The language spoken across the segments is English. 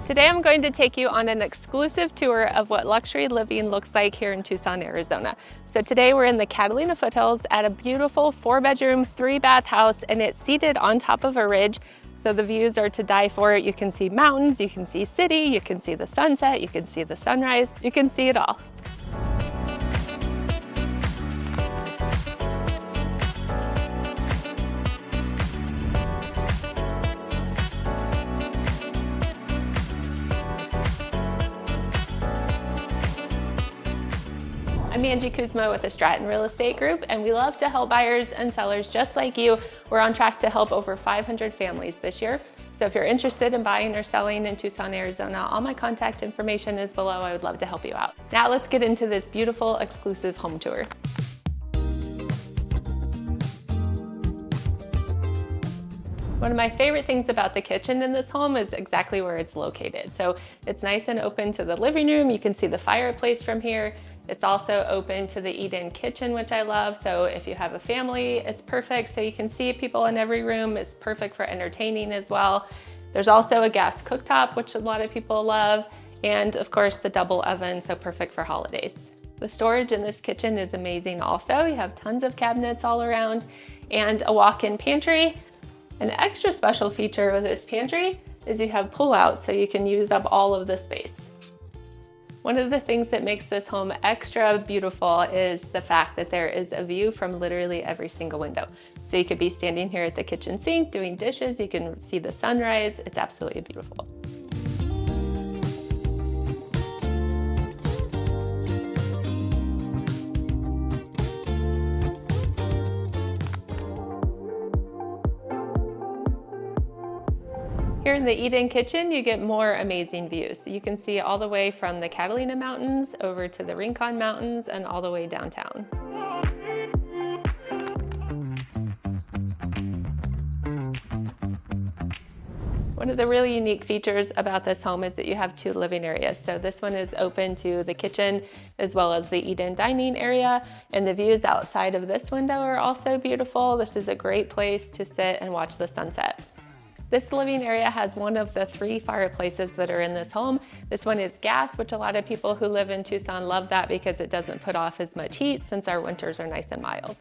Today I'm going to take you on an exclusive tour of what luxury living looks like here in Tucson, Arizona. So today we're in the Catalina Foothills at a beautiful 4-bedroom, 3-bath house, and it's seated on top of a ridge. So the views are to die for. You can see mountains, you can see city, you can see the sunset, you can see the sunrise, you can see it all. I'm Angie Kuzma with the Stratton Real Estate Group, and we love to help buyers and sellers just like you. We're on track to help over 500 families this year. So if you're interested in buying or selling in Tucson, Arizona, all my contact information is below. I would love to help you out. Now let's get into this beautiful exclusive home tour. One of my favorite things about the kitchen in this home is exactly where it's located. So it's nice and open to the living room. You can see the fireplace from here. It's also open to the eat-in kitchen, which I love. So if you have a family, it's perfect. So you can see people in every room. It's perfect for entertaining as well. There's also a gas cooktop, which a lot of people love. And of course the double oven, so perfect for holidays. The storage in this kitchen is amazing also. You have tons of cabinets all around and a walk-in pantry. An extra special feature with this pantry is you have pull-out, so you can use up all of the space. One of the things that makes this home extra beautiful is the fact that there is a view from literally every single window. So you could be standing here at the kitchen sink doing dishes, you can see the sunrise. It's absolutely beautiful. Here in the eat-in kitchen, you get more amazing views. So you can see all the way from the Catalina Mountains over to the Rincon Mountains and all the way downtown. One of the really unique features about this home is that you have 2 living areas. So this one is open to the kitchen as well as the eat-in dining area, and the views outside of this window are also beautiful. This is a great place to sit and watch the sunset. This living area has one of the 3 fireplaces that are in this home. This one is gas, which a lot of people who live in Tucson love that because it doesn't put off as much heat since our winters are nice and mild.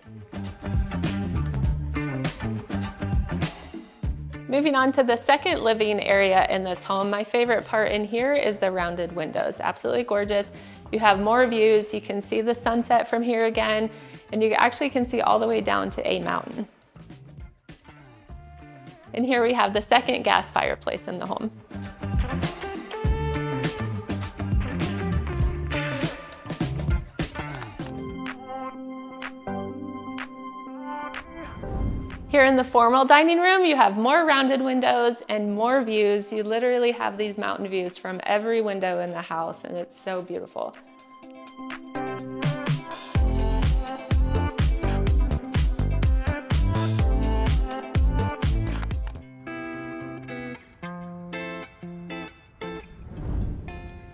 Moving on to the second living area in this home, my favorite part in here is the rounded windows. Absolutely gorgeous. You have more views. You can see the sunset from here again, and you actually can see all the way down to a mountain. And here we have the second gas fireplace in the home. Here in the formal dining room, you have more rounded windows and more views. You literally have these mountain views from every window in the house, and it's so beautiful.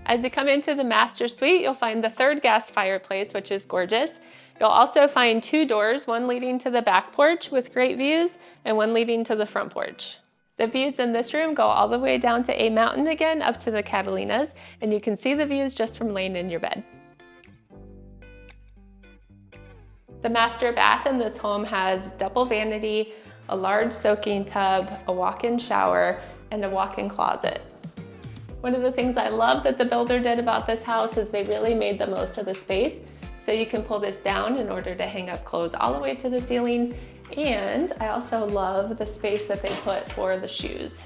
As you come into the master suite, you'll find the 3rd gas fireplace, which is gorgeous. You'll also find 2 doors, one leading to the back porch with great views and one leading to the front porch. The views in this room go all the way down to a mountain again, up to the Catalinas, and you can see the views just from laying in your bed. The master bath in this home has double vanity, a large soaking tub, a walk-in shower, and a walk-in closet. One of the things I love that the builder did about this house is they really made the most of the space. So you can pull this down in order to hang up clothes all the way to the ceiling. And I also love the space that they put for the shoes.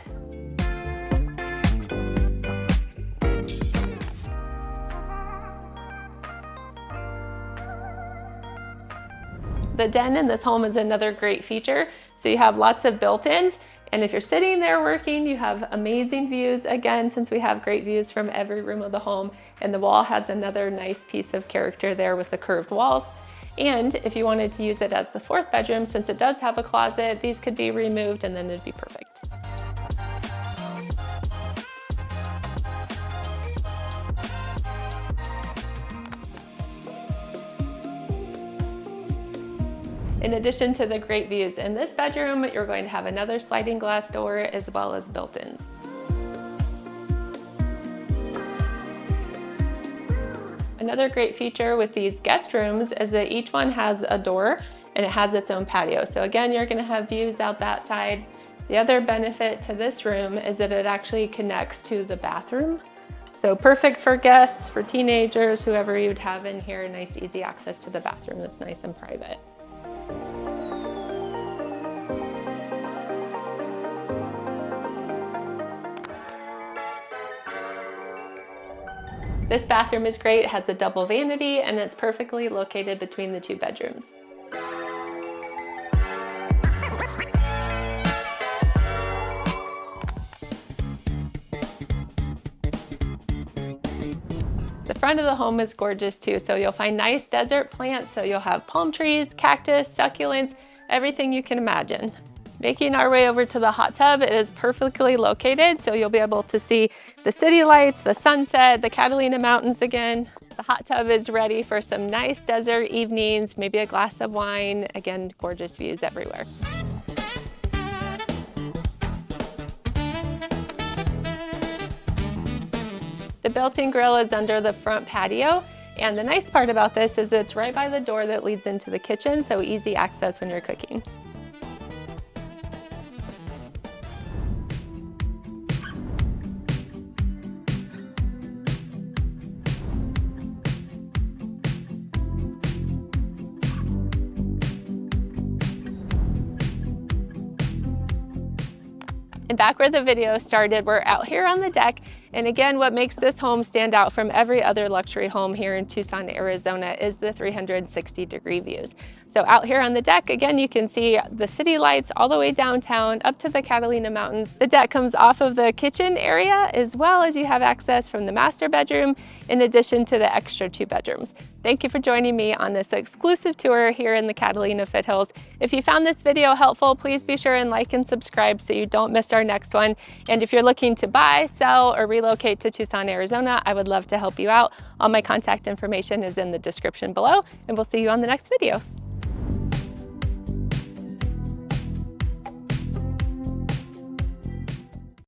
The den in this home is another great feature. So you have lots of built-ins. And if you're sitting there working, you have amazing views, again, since we have great views from every room of the home. And the wall has another nice piece of character there with the curved walls. And if you wanted to use it as the 4th bedroom, since it does have a closet, these could be removed and then it'd be perfect. In addition to the great views in this bedroom, you're going to have another sliding glass door as well as built-ins. Another great feature with these guest rooms is that each one has a door and it has its own patio. So again, you're gonna have views out that side. The other benefit to this room is that it actually connects to the bathroom. So perfect for guests, for teenagers, whoever you'd have in here, nice easy access to the bathroom that's nice and private. This bathroom is great, it has a double vanity, and it's perfectly located between the two bedrooms. The front of the home is gorgeous too, so you'll find nice desert plants, so you'll have palm trees, cactus, succulents, everything you can imagine. Making our way over to the hot tub, it is perfectly located, so you'll be able to see the city lights, the sunset, the Catalina Mountains again. The hot tub is ready for some nice desert evenings, maybe a glass of wine. Again, gorgeous views everywhere. The built-in grill is under the front patio, and the nice part about this is it's right by the door that leads into the kitchen, so easy access when you're cooking. And back where the video started, we're out here on the deck. And again, what makes this home stand out from every other luxury home here in Tucson, Arizona is the 360-degree views. So out here on the deck, again, you can see the city lights all the way downtown up to the Catalina Mountains. The deck comes off of the kitchen area as well as you have access from the master bedroom in addition to the extra 2 bedrooms. Thank you for joining me on this exclusive tour here in the Catalina Foothills. If you found this video helpful, please be sure and like and subscribe so you don't miss our next one. And if you're looking to buy, sell, or relocate to Tucson, Arizona, I would love to help you out. All my contact information is in the description below, and we'll see you on the next video.